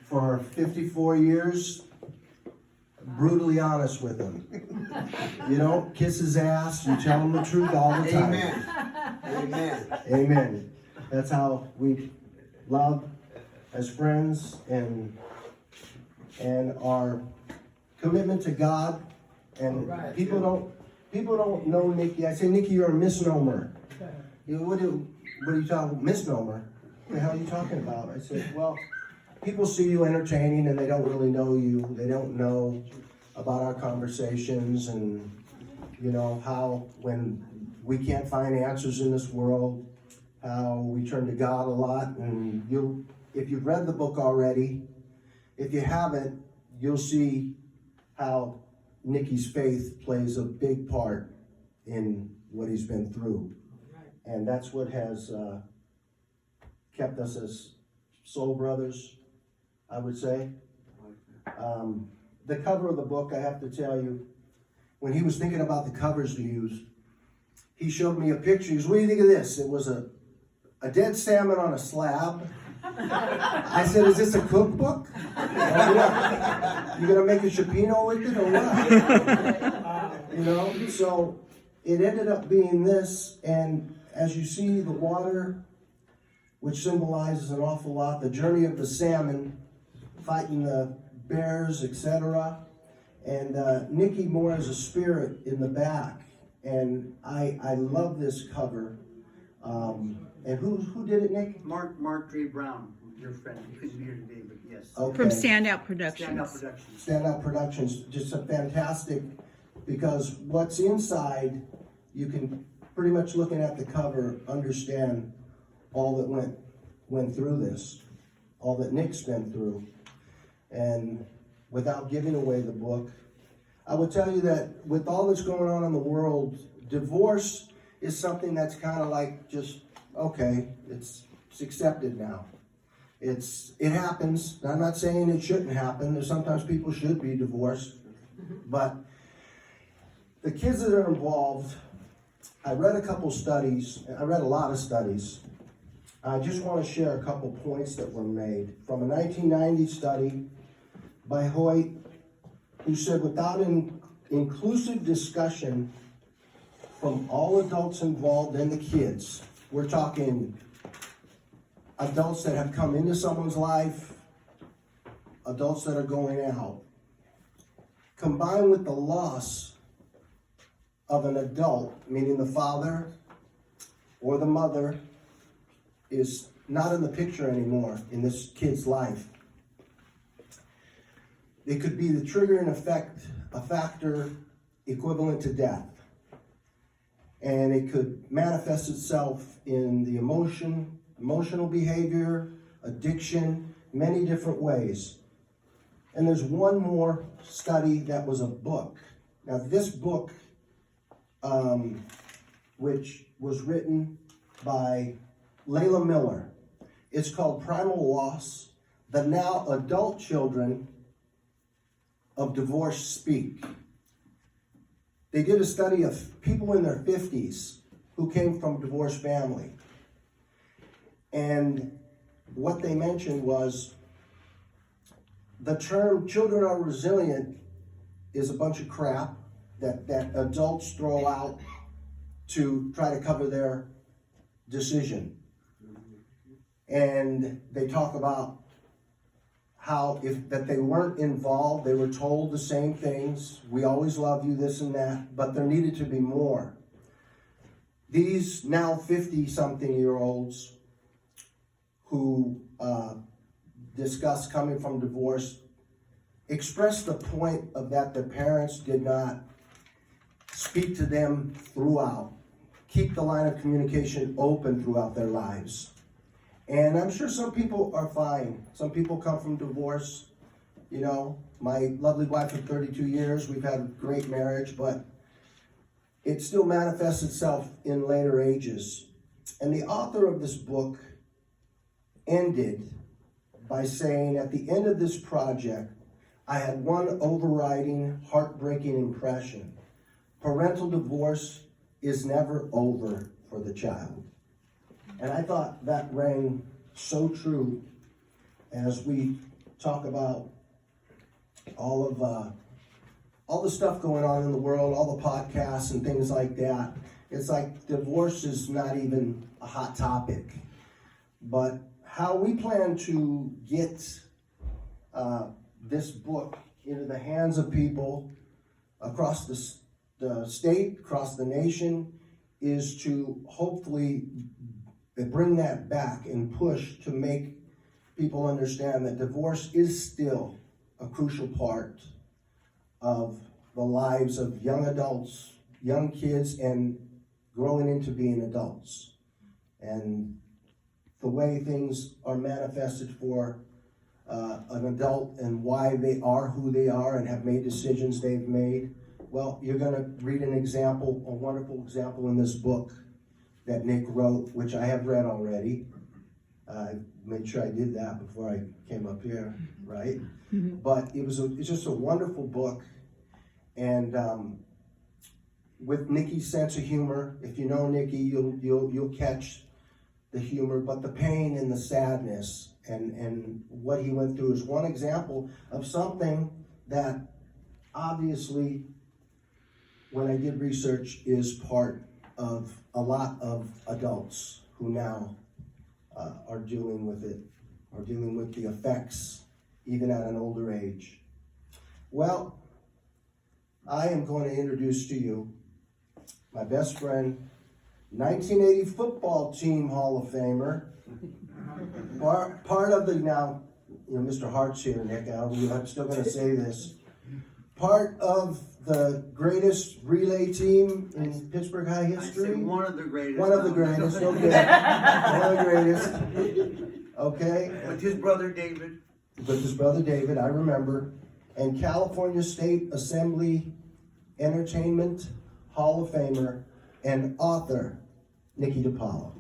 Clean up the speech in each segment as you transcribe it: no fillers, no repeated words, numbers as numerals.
for 54 years, brutally honest with him. You don't kiss his ass, you tell him the truth all the time. Amen. Amen. Amen. That's how we love as friends, and our commitment to God. And people don't know Nicky. I say, Nicky, you're a misnomer. You know, what are you talking about? Misnomer? What the hell are you talking about? I said, well, people see you entertaining and they don't really know you. They don't know about our conversations, and you know how when we can't find answers in this world, how we turn to God a lot. And if you've read the book already, if you haven't, you'll see how Nicky's faith plays a big part in what he's been through. And that's what has kept us as soul brothers, I would say. The cover of the book, I have to tell you, when he was thinking about the covers to use, he showed me a picture. He goes, what do you think of this? It was a dead salmon on a slab. I said, is this a cookbook? Or what? You gonna make a chipino with it or what? You know, so it ended up being this, and as you see, the water, which symbolizes an awful lot, the journey of the salmon, fighting the bears, etc. And Nicky more as a spirit in the back. And I love this cover. And who did it, Nick? Mark Dre Brown, your friend. He couldn't be here today, but yes. Okay. From Standout Productions. Standout Productions. Standout Productions, just a fantastic, because what's inside, you can pretty much looking at the cover, understand all that went through this, all that Nick's been through. And without giving away the book, I would tell you that with all that's going on in the world, divorce is something that's kind of like just, okay, it's accepted now. It happens. I'm not saying it shouldn't happen. There's sometimes people should be divorced. But the kids that are involved, I read a couple studies. I read a lot of studies. I just want to share a couple points that were made from a 1990 study by Hoyt, who said, without an inclusive discussion from all adults involved and the kids, we're talking adults that have come into someone's life, adults that are going out, combined with the loss of an adult, meaning the father or the mother is not in the picture anymore in this kid's life. It could be the triggering effect, a factor equivalent to death. And it could manifest itself in the emotional behavior, addiction, many different ways. And there's one more study that was a book. Now this book, which was written by Layla Miller, it's called Primal Loss, The Now Adult Children of Divorce Speak. They did a study of people in their 50s who came from divorced family. And what they mentioned was the term children are resilient is a bunch of crap that adults throw out to try to cover their decision. And they talk about how that they weren't involved, they were told the same things, we always love you, this and that, but there needed to be more. These now 50-something-year-olds who discuss coming from divorce express the point of that their parents did not speak to them throughout, keep the line of communication open throughout their lives. And I'm sure some people are fine. Some people come from divorce. You know, my lovely wife of 32 years, we've had a great marriage, but it still manifests itself in later ages. And the author of this book ended by saying, at the end of this project, I had one overriding, heartbreaking impression. Parental divorce is never over for the child. And I thought that rang so true. as we talk about all the stuff going on in the world, all the podcasts and things like that, it's like divorce is not even a hot topic. But how we plan to get this book into the hands of people across the state, across the nation, is to hopefully bring that back and push to make people understand that divorce is still a crucial part of the lives of young adults, young kids, and growing into being adults. And the way things are manifested for an adult and why they are who they are and have made decisions they've made. Well, you're going to read an example, a wonderful example in this book that Nick wrote, which I have read already. I made sure I did that before I came up here, right? But it's just a wonderful book. And with Nicky's sense of humor, if you know Nicky, you'll catch the humor, but the pain and the sadness and what he went through is one example of something that obviously, when I did research, is part of a lot of adults who now are dealing with it, or dealing with the effects, even at an older age. Well, I am going to introduce to you my best friend, 1980 football team Hall of Famer, part of the, now, you know, Mr. Hart's here, Nick, I'm still going to say this, part of the greatest relay team in Pittsburgh High history. I said one of the greatest. One of the greatest, okay. One of the greatest, okay. With his brother David. With his brother David, I remember. And California State Assembly Entertainment Hall of Famer and author, NickyDePaola.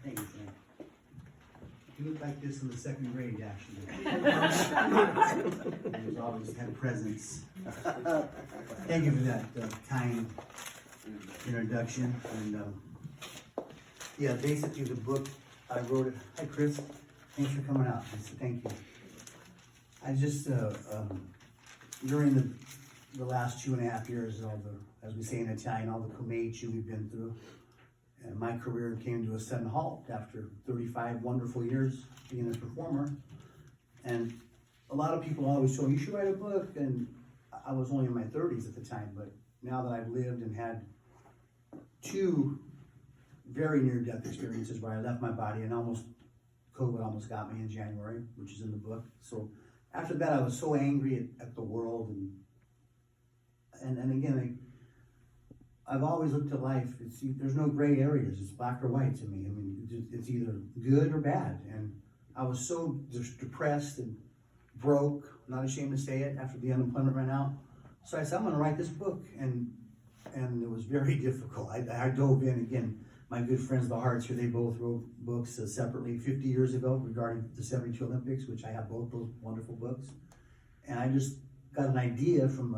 Thank you, Frank. You look like this in the second grade, actually. He always had presence. Thank you for that kind introduction. And yeah, basically the book, I wrote it. Hi, Chris. Thanks for coming out. Thank you. I just, during the last 2.5 years, as we say in Italian, all the comeci we've been through, and my career came to a sudden halt after 35 wonderful years being a performer. And a lot of people always told me, you should write a book. And I was only in my 30s at the time, but now that I've lived and had 2 very near-death experiences where I left my body and COVID almost got me in January, which is in the book. So after that, I was so angry at the world, and again, I've always looked at life. There's no gray areas. It's black or white to me. I mean, it's either good or bad. And I was so just depressed and broke. I'm not ashamed to say it. After the unemployment ran out, so I said, I'm going to write this book, and it was very difficult. I dove in again. My good friends, the Harts here, they both wrote books separately 50 years ago regarding the 72 Olympics, which I have both those wonderful books. And I just got an idea from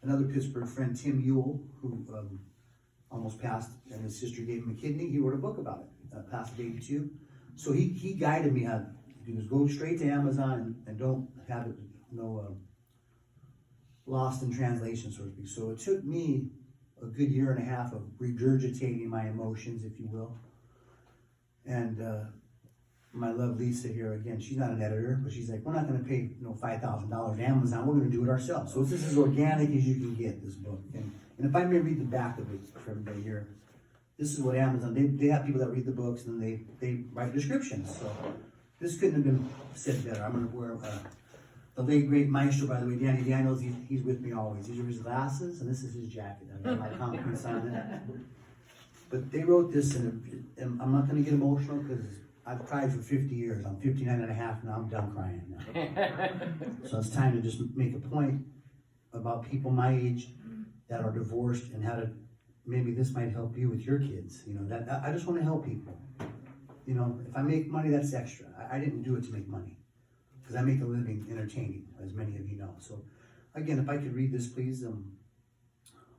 another Pittsburgh friend, Tim Ewell, who almost passed, and his sister gave him a kidney. He wrote a book about it, passed at 82. So he guided me how to go straight to Amazon and don't have it, lost in translation, so to speak. So it took me a good 1.5 years of regurgitating my emotions, if you will. And my love Lisa here, again, she's not an editor, but she's like, we're not going to pay $5,000 to Amazon, we're going to do it ourselves. So this is as organic as you can get, this book. And if I may read the back of it for everybody here, this is what Amazon, they have people that read the books and then they write descriptions. So this couldn't have been said better. I'm going to wear the late great maestro, by the way, Danny Daniels, he's with me always. These are his glasses, and this is his jacket. I got my compliments on it. But they wrote this, and I'm not going to get emotional because I've cried for 50 years. I'm 59.5 now. I'm done crying now. So it's time to just make a point about people my age that are divorced and how to, maybe this might help you with your kids. I just want to help people. If I make money, that's extra. I didn't do it to make money, because I make a living entertaining, as many of you know. So, again, if I could read this, please.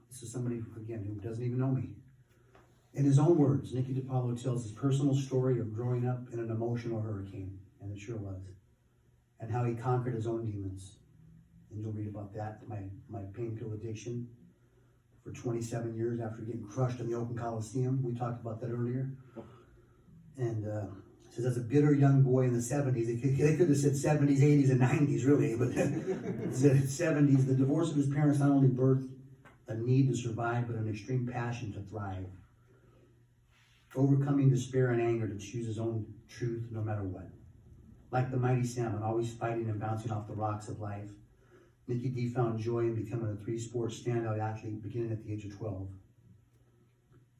This is somebody, again, who doesn't even know me. In his own words, NickyDePaola tells his personal story of growing up in an emotional hurricane, and it sure was, and how he conquered his own demons. And you'll read about that, my pain pill addiction for 27 years after getting crushed in the Oakland Coliseum. We talked about that earlier. And says, as a bitter young boy in the 70s, they could have said 70s, 80s, and 90s, really, but it said 70s, the divorce of his parents not only birthed a need to survive, but an extreme passion to thrive. Overcoming despair and anger to choose his own truth no matter what. Like the mighty salmon, always fighting and bouncing off the rocks of life, NickyD found joy in becoming a three-sport standout athlete beginning at the age of 12.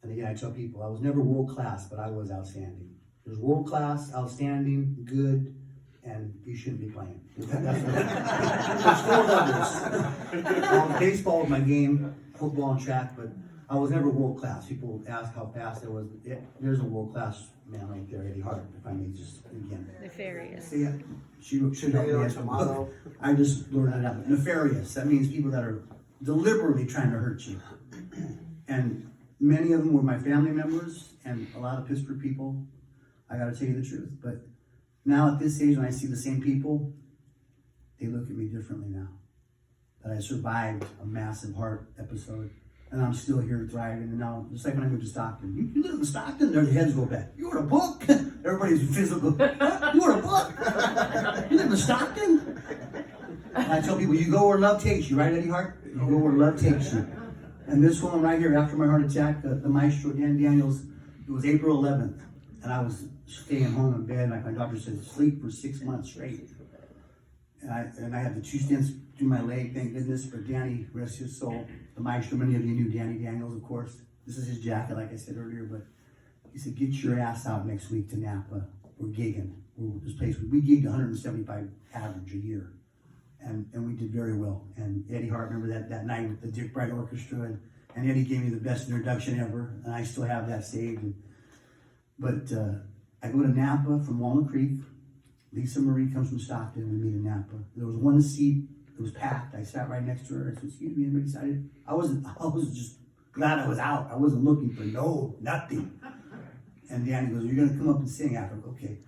And again, I tell people, I was never world-class, but I was outstanding. There's world-class, outstanding, good, and you shouldn't be playing. There's four levels. Baseball was my game, football and track, but I was never world-class. People ask how fast I was. There's a world-class man right there, Eddie Hart, if I may just, again. Nefarious. See, she should help me. Tomato. I just learned it out. Nefarious, that means people that are deliberately trying to hurt you. And many of them were my family members and a lot of Pittsburgh people. I gotta tell you the truth. But now at this age, when I see the same people, they look at me differently now. That I survived a massive heart episode. And I'm still here thriving. And now, just like when I moved to Stockton, you live in Stockton, their heads go back. You wrote a book? Everybody's physical. You wrote a book? You live in Stockton? And I tell people, you go where love takes you, right, Eddie Hart? You go where love takes you. And this woman right here, after my heart attack, the maestro, Dan Daniels, it was April 11th. And I was staying home in bed, like my doctor said, sleep for 6 months straight. And I had the 2 stents through my leg, thank goodness, for Danny, rest his soul. The maestro, many of you knew Danny Daniels, of course. This is his jacket, like I said earlier, but he said, get your ass out next week to Napa. We're gigging. This place, we gigged 175 average a year. And we did very well. And Eddie Hart, remember that night with the Dick Bright Orchestra, and Eddie gave me the best introduction ever, and I still have that saved. But I go to Napa from Walnut Creek. Lisa Marie comes from Stockton, we meet in Napa. There was one seat, it was packed. I sat right next to her. I said, excuse me, anybody excited? I was just glad I was out. I wasn't looking for nothing. And Danny goes, you're gonna come up and sing after, okay.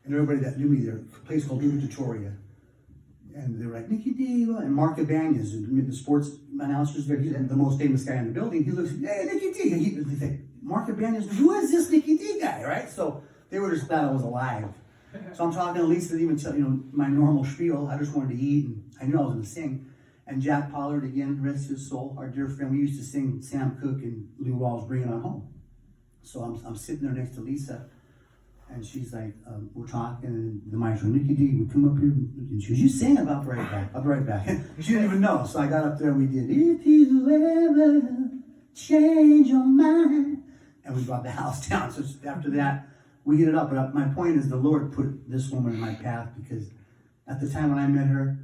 And everybody that knew me there, a place called Victoria. And they were like, NickyD, and Mark Ibanez, the sports announcers there, he's the most famous guy in the building. He looks, hey, NickyD. And they say, Mark Ibanez, who is this NickyD guy, right? So they were just glad I was alive. So I'm talking to Lisa, didn't even tell, my normal spiel. I just wanted to eat, and I knew I was going to sing. And Jack Pollard, again, rest his soul, our dear friend, we used to sing Sam Cooke and Lou Rawls, Bring It On Home. So I'm sitting there next to Lisa, and she's like, we're talking, and the maestro, NickyD, would come up here, and she goes, you sing? I'll be right back. I'll be right back. She didn't even know. So I got up there, and we did, if you ever change your mind, and we brought the house down. So after that, we hit it up. But my point is, the Lord put this woman in my path, because at the time when I met her,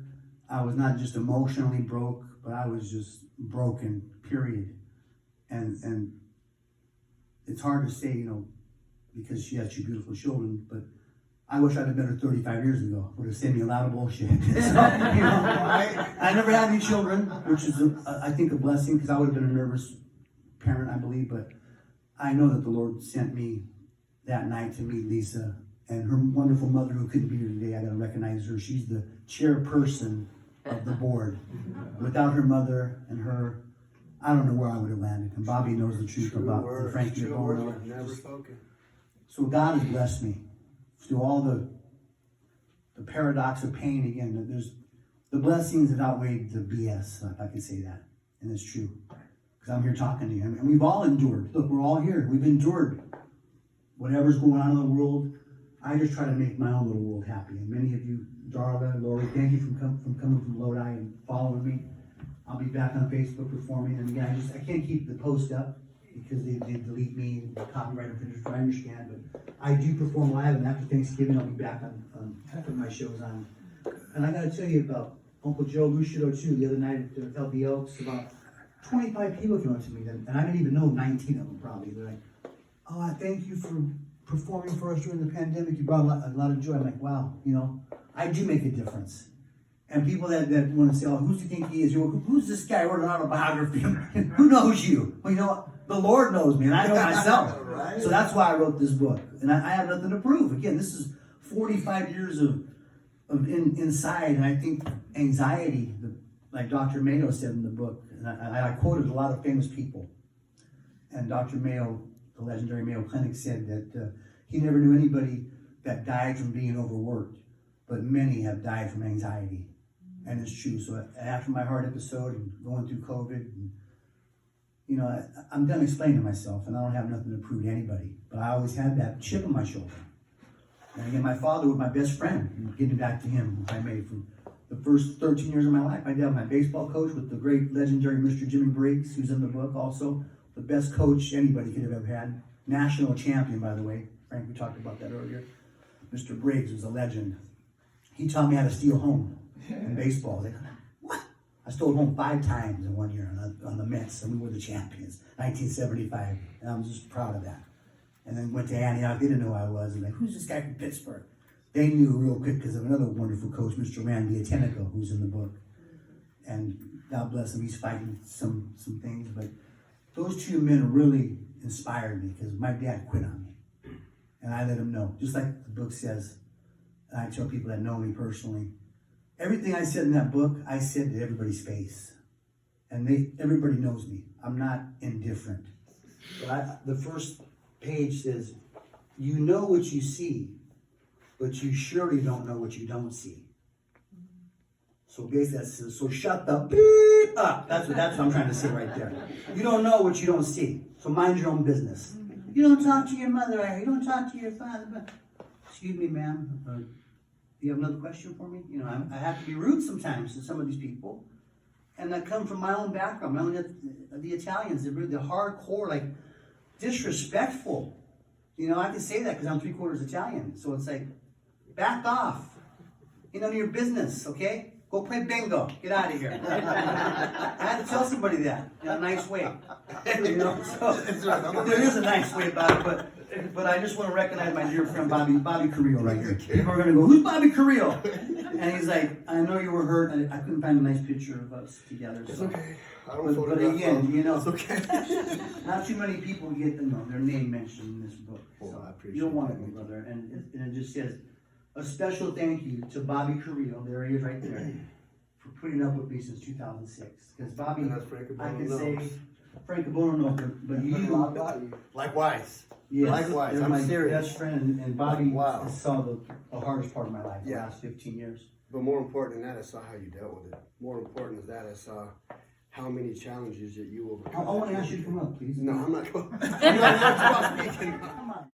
I was not just emotionally broke, but I was just broken, period. And it's hard to say, because she has 2 beautiful children, but I wish I'd have met her 35 years ago. Would have saved me a lot of bullshit. So, I never had any children, which is, I think, a blessing, because I would have been a nervous parent, I believe. But I know that the Lord sent me that night to meet Lisa and her wonderful mother, who couldn't be here today. I got to recognize her. She's the chairperson of the board. Without her mother and her, I don't know where I would have landed. And Bobby knows the truth about the Frankie DePaola. Never spoken. So God has blessed me through all the paradox of pain. Again, there's the blessings that outweigh the BS, if I can say that. And it's true. Because I'm here talking to you. And we've all endured. Look, we're all here. We've endured whatever's going on in the world. I just try to make my own little world happy. And many of you, Darla, Lori, thank you for coming from Lodi and following me. I'll be back on Facebook performing. And again, I can't keep the post up because they delete me and copyright infringement. I understand, but I do perform live, and after Thanksgiving, I'll be back on putting my shows on. And I got to tell you about Uncle Joe Lucido too. The other night at LB Oaks, about 25 people came up to me, and I didn't even know 19 of them probably. They're like, oh, I thank you for performing for us during the pandemic. You brought a lot of joy. I'm like, wow, I do make a difference. And people that want to say, oh, who do you think he is? Who's this guy wrote an autobiography? Who knows you? Well, The Lord knows me, and I know myself. Right. So that's why I wrote this book. And I have nothing to prove. Again, this is 45 years of inside, and I think anxiety, like Dr. Mayo said in the book, and I quoted a lot of famous people. And Dr. Mayo, the legendary Mayo Clinic, said that he never knew anybody that died from being overworked, but many have died from anxiety. And it's true. So after my heart episode and going through COVID, and, you know, I'm done explaining myself, and I don't have nothing to prove to anybody. But I always had that chip on my shoulder. And again, my father was my best friend, and getting back to him, if I may, from the first 13 years of my life. My dad was my baseball coach with the great legendary Mr. Jimmy Briggs, who's in the book also. The best coach anybody could have ever had. National champion, by the way. Frank, we talked about that earlier. Mr. Briggs was a legend. He taught me how to steal home in baseball. Like, what? I stole home 5 times in 1 year on the Mets, and we were the champions, 1975. And I'm just proud of that. And then went to Antioch. They didn't know who I was. And like, who's this guy from Pittsburgh? They knew real quick because of another wonderful coach, Mr. Randy Atenico, who's in the book. And God bless him, he's fighting some things. But those 2 men really inspired me because my dad quit on me. And I let him know. Just like the book says, and I tell people that know me personally, everything I said in that book, I said to everybody's face. And everybody knows me. I'm not indifferent. But the first page says, you know what you see, but you surely don't know what you don't see. So basically that says, so shut the beep up. That's what I'm trying to say right there. You don't know what you don't see. So mind your own business. You don't talk to your mother, you don't talk to your father. But, excuse me, ma'am. Do you have another question for me? You know, I have to be rude sometimes to some of these people. And I come from my own background. The Italians, they're hardcore, like, disrespectful. You know, I can say that because I'm 3/4 Italian. So it's like, back off. You know, your business, okay? Go play bingo. Get out of here. I had to tell somebody that in a nice way. You know, so there is a nice way about it, but I just want to recognize my dear friend Bobby Carrillo right here. People are going to go, who's Bobby Carrillo? And he's like, I know you were hurt. I couldn't find a nice picture of us together. So. It's okay. I don't But again, you know, it's okay. not too many people get their name mentioned in this book. Well, So I appreciate you don't want that. it, brother. And it just says, a special thank you to Bobby Carrillo, there he is right there, for putting up with me since 2006. Because Bobby, And that's Frank I can Abono say, knows. Frank Abono knows, but you, Likewise. yes, Likewise, you're I'm my serious. best friend, and Bobby Wow. saw the hardest part of my life, the Yeah. last 15 years. But more important than that, I saw how you dealt with it. More important than that, I saw how many challenges that you I overcome. want to ask you to come up, please. No, I'm not going. I'm not speaking. Come on.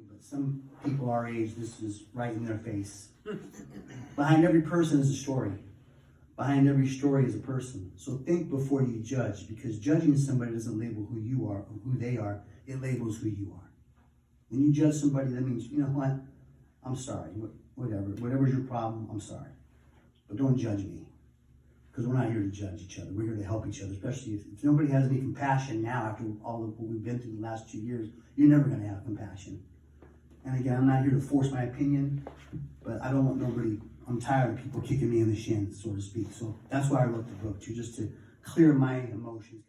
But some people our age, this is right in their face. Behind every person is a story. Behind every story is a person. So think before you judge, because judging somebody doesn't label who you are or who they are. It labels who you are. When you judge somebody, that means, you know what? I'm sorry. Whatever's your problem, I'm sorry. But don't judge me. Because we're not here to judge each other. We're here to help each other, especially if nobody has any compassion now after all of what we've been through the last 2 years. You're never going to have compassion. And again, I'm not here to force my opinion, but I don't want nobody, I'm tired of people kicking me in the shins, so to speak. So that's why I wrote the book, just to clear my emotions.